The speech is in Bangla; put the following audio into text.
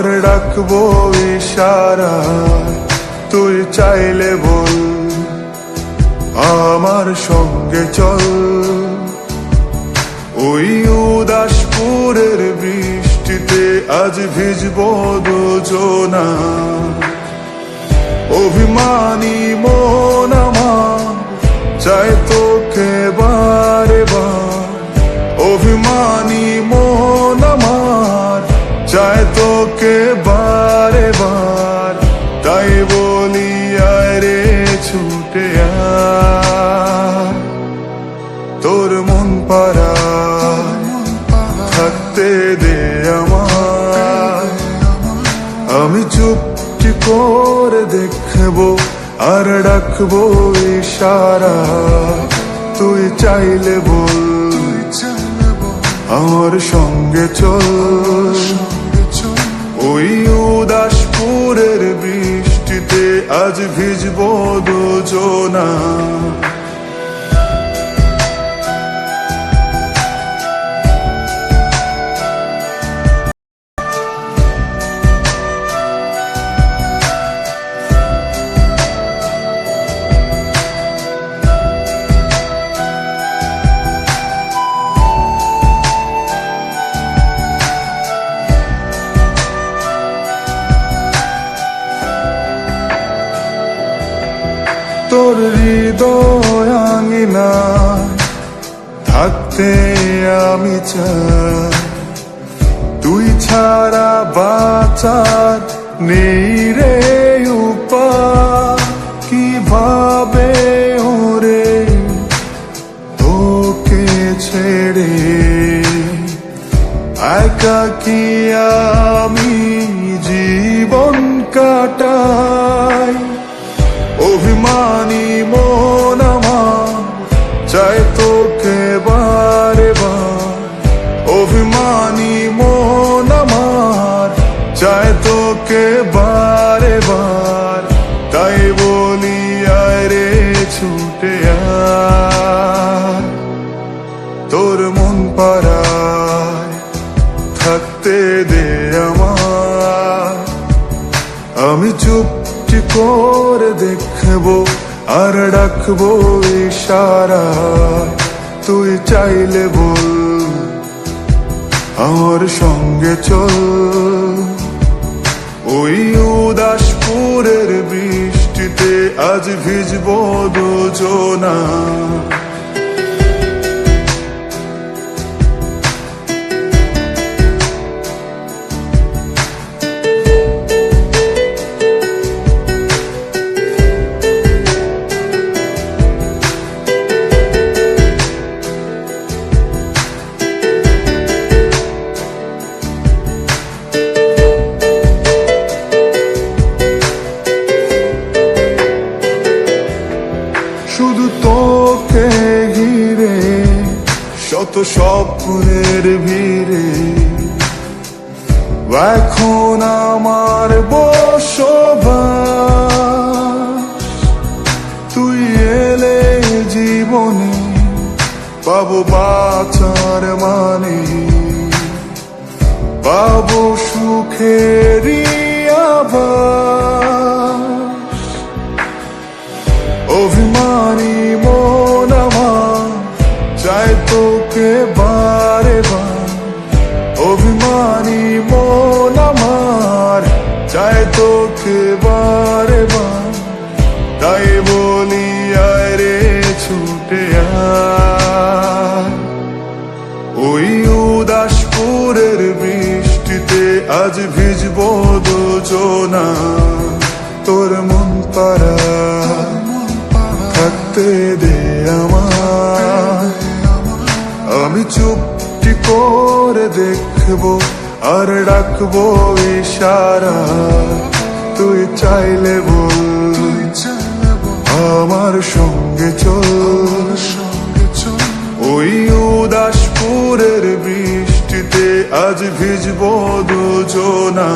আর ডাকবো ইশারায়, তুই চাইলে বল আমার সঙ্গে চল। ওই উদাসপুরের বৃষ্টিতে আজ ভিজবো দুজনা। অভিমানী মন আমার চাই তোকে বারে বার, অভিমানী মন আমার চাই তোকে বারে বার। তাই বলি আয় রে ছুটে আয়, তোর মন পাড়ায় থাকতে দে আমায়। আমি চুপটি করে দেখবো আর ডাকবো ইশারা, তুই চাইলে বল আমার সঙ্গে চল। ওই উদাসপুরের বৃষ্টিতে আজ ভিজবো দুজনা। তোর হৃদয় আঙিনা থাকতে আমি চাই, তুই ছাড়া বাঁচার নেই রে উপায়। কিভাবে ওরে তোকে ছেড়ে একাকী আমি জীবন কাটাই। অভিমানী মন আমার চাই তোকে বারে বার, অভিমানী মন আমার চাই তোকে বারে বার। তাই বলি আয় রে ছুটে আয়, তোর মন পাড়ায় থাকতে দে আমায়। আমি চুপটি করে দেখবো আর ডাকবো ইশারা, তুই চাইলে বল আমার সঙ্গে চল। ওই উদাসপুরের বৃষ্টিতে আজ ভিজবো দুজনা। শুধু তোকে ঘিরে শত স্বপ্নের ভিড়ে, এখন আমার বসবাস। তুই এলে জীবনে পাবো বাঁচার মানে, পাবো সুখেরই আভাস। অভিমানী মন আমার চাই তোকে বারে বার, অভিমানী মন আমার চাই তোকে বারে বার। তাই বলি আয় রে ছুটে আয়, ওই উদাসপুরের বৃষ্টিতে আজ ভিজবো দুজনা। তোর মন পাড়ায় থাকতে দে আমায়। আমি চুপটি করে দেখবো আর ডাকবো ইশারা, তুই চাইলে বল আমার সঙ্গে চল। ওই উদাসপুরের বৃষ্টিতে আজ ভিজবো দুজনা।